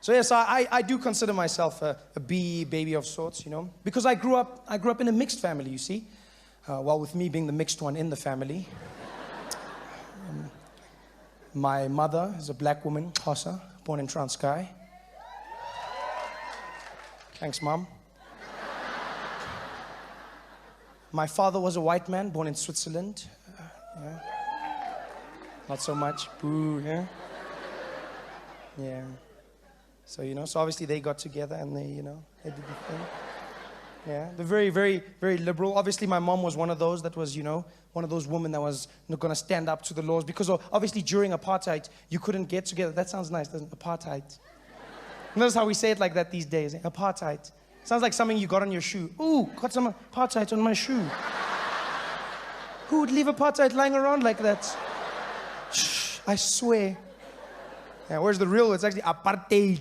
So yes, I do consider myself a BE baby of sorts, you know, because I grew up in a mixed family, you see. Well, with me being the mixed one in the family. My mother is a black woman, Xhosa, born in Transkei. Thanks, Mom. My father was a white man, born in Switzerland. Yeah. Not so much. Boo, yeah? Yeah. So, you know, so obviously they got together and they, you know, they did the thing. Yeah, they're very, very, very liberal. Obviously, my mom was one of those that was, you know, one of those women that was not going to stand up to the laws. Because obviously during apartheid, you couldn't get together. That sounds nice, doesn't it? Apartheid. Notice how we say it like that these days. Apartheid. Sounds like something you got on your shoe. Ooh, got some apartheid on my shoe. Who would leave apartheid lying around like that? Shh, I swear. Yeah, where's the real? It's actually apartheid.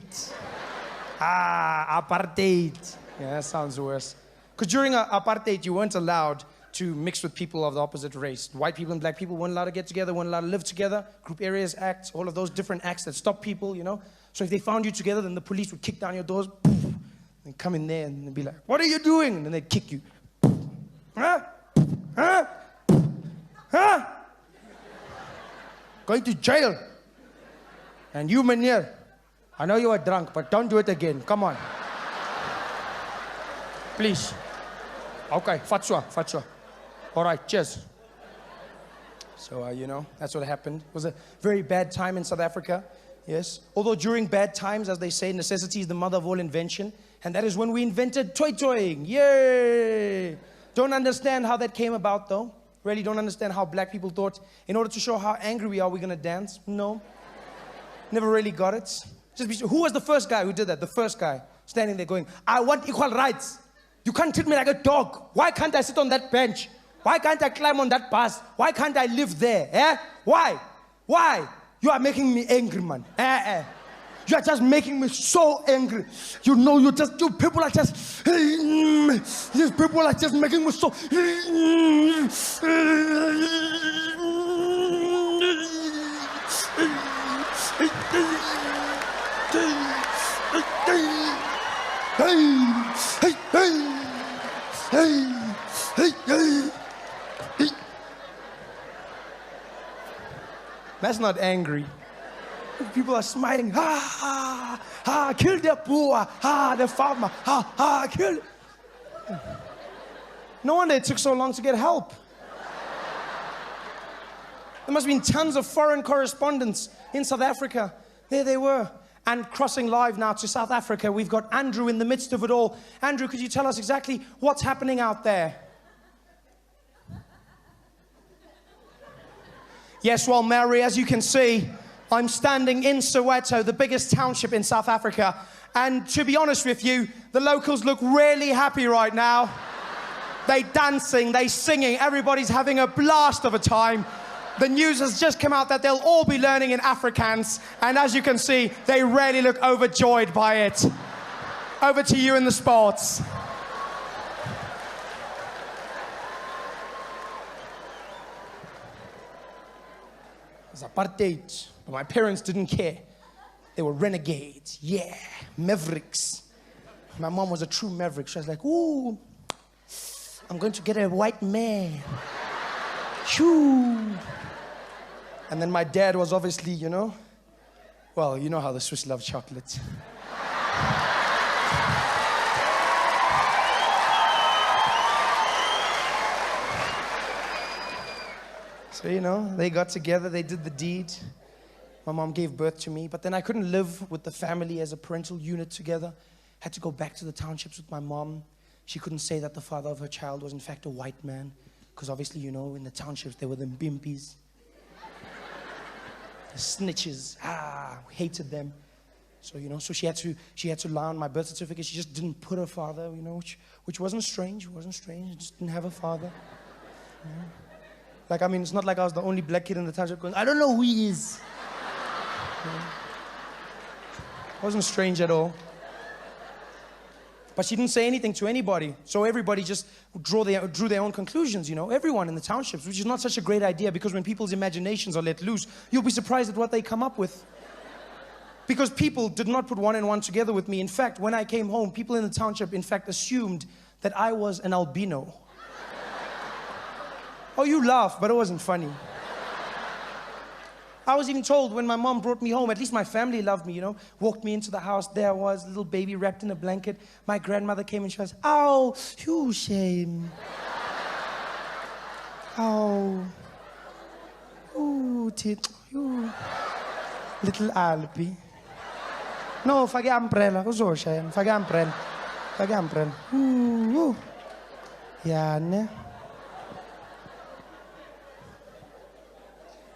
Ah, apartheid. Yeah, that sounds worse. Because during apartheid, you weren't allowed to mix with people of the opposite race. White people and black people weren't allowed to get together, weren't allowed to live together. Group Areas Act, all of those different acts that stop people, you know. So if they found you together, then the police would kick down your doors, and come in there and they'd be like, "What are you doing?" And then they'd kick you. Huh? Huh? Huh? Going to jail. And you, meneer, I know you were drunk, but don't do it again. Come on. Please. Okay, fatwa. All right, cheers. So, you know, that's what happened. It was a very bad time in South Africa, yes. Although during bad times, as they say, necessity is the mother of all invention. And that is when we invented toy-toying. Yay! Don't understand how that came about, though. Really don't understand how black people thought, in order to show how angry we are, we're going to dance. No. Never really got it. Who was the first guy who did that? The first guy standing there going, "I want equal rights. You can't treat me like a dog. Why can't I sit on that bench? Why can't I climb on that bus? Why can't I live there? Eh? Why? Why? You are making me angry, man. You are just making me so angry. You know, you people are just, these people are just making me so. That's not angry. People are smiling. Kill the poor. The farmer. Kill. No wonder it took so long to get help. There must have been tons of foreign correspondents in South Africa. There they were. And crossing live now to South Africa, we've got Andrew in the midst of it all. Andrew, could you tell us exactly what's happening out there? Yes, well, Mary, as you can see, I'm standing in Soweto, the biggest township in South Africa. And to be honest with you, the locals look really happy right now. They dancing, they singing, everybody's having a blast of a time. The news has just come out that they'll all be learning in Afrikaans. And as you can see, they really look overjoyed by it. Over to you in the sports. It was apartheid, but my parents didn't care. They were renegades, yeah, mavericks. My mom was a true maverick. She was like, "Ooh, I'm going to get a white man." Shoo. And then my dad was obviously, you know, well, you know how the Swiss love chocolate. So, you know, they got together, they did the deed. My mom gave birth to me, but then I couldn't live with the family as a parental unit together. Had to go back to the townships with my mom. She couldn't say that the father of her child was in fact a white man, because obviously, you know, in the townships there were the bimpies. The snitches, we hated them. So, you know, so she had to lie on my birth certificate. She just didn't put her father, you know, which wasn't strange. It wasn't strange. She just didn't have a father. You know? Like, I mean, it's not like I was the only black kid in the township going, "I don't know who he is." You know? It wasn't strange at all. But she didn't say anything to anybody. So everybody just drew their own conclusions, you know, everyone in the townships, which is not such a great idea, because when people's imaginations are let loose, you'll be surprised at what they come up with. Because people did not put one and one together with me. In fact, when I came home, people in the township, in fact, assumed that I was an albino. Oh, you laugh, but it wasn't funny. I was even told when my mom brought me home, at least my family loved me, you know, walked me into the house, there I was, little baby wrapped in a blanket. My grandmother came and she was, "Ow, you shame. Ow. Ooh, you little Alpi. No, faghi umbrella, cosa c'è? Faghi umbrella. Faghi umbrella. Yeah, ne?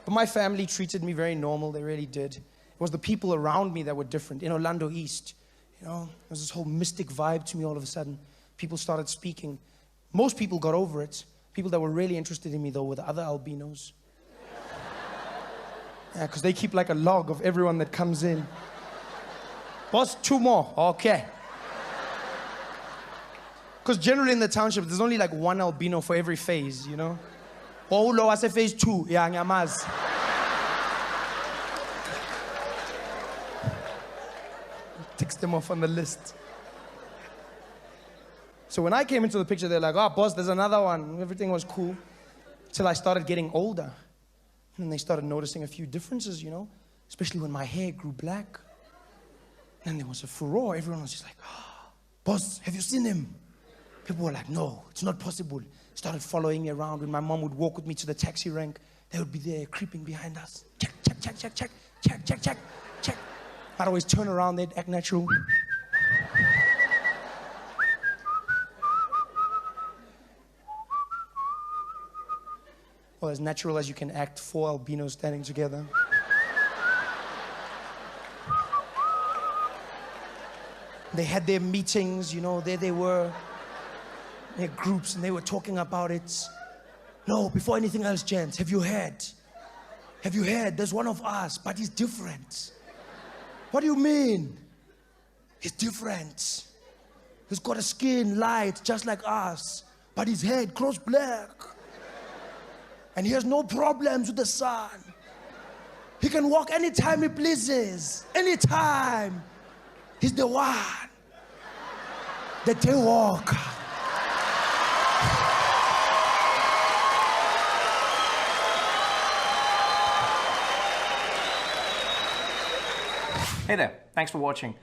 But my family treated me very normal, they really did. It was the people around me that were different. In Orlando East, you know, there was this whole mystic vibe to me all of a sudden. People started speaking. Most people got over it. People that were really interested in me, though, were the other albinos. Yeah, because they keep like a log of everyone that comes in. Boss, 2 more. Okay. Because generally in the township, there's only like 1 albino for every phase, you know? Oh, lo, I say phase 2. Yeah, ngamaz. Ticks them off on the list. So when I came into the picture, they're like, "Oh, boss, there's another one." Everything was cool. Till I started getting older. And they started noticing a few differences, you know? Especially when my hair grew black. And there was a furore. Everyone was just like, "Oh, boss, have you seen him?" People were like, "No, it's not possible." Started following me around. When my mom would walk with me to the taxi rank, they would be there creeping behind us. Check, check, check, check, check, check, check, check, check. I'd always turn around, they'd act natural. Well, as natural as you can act, 4 albinos standing together. They had their meetings, you know, there they were. Their groups, and they were talking about it. No, before anything else, gents, have you heard? Have you heard? There's one of us, but he's different. What do you mean? He's different. He's got a skin light, just like us, but his head grows black. And he has no problems with the sun. He can walk anytime he pleases. Anytime. He's the one. The Daywalker. Hey there, thanks for watching.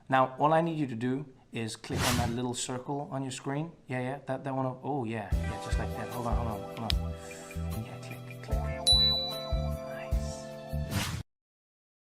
Now, all I need you to do is click on that little circle on your screen. Yeah, that one. Oh, yeah, just like that. Hold on.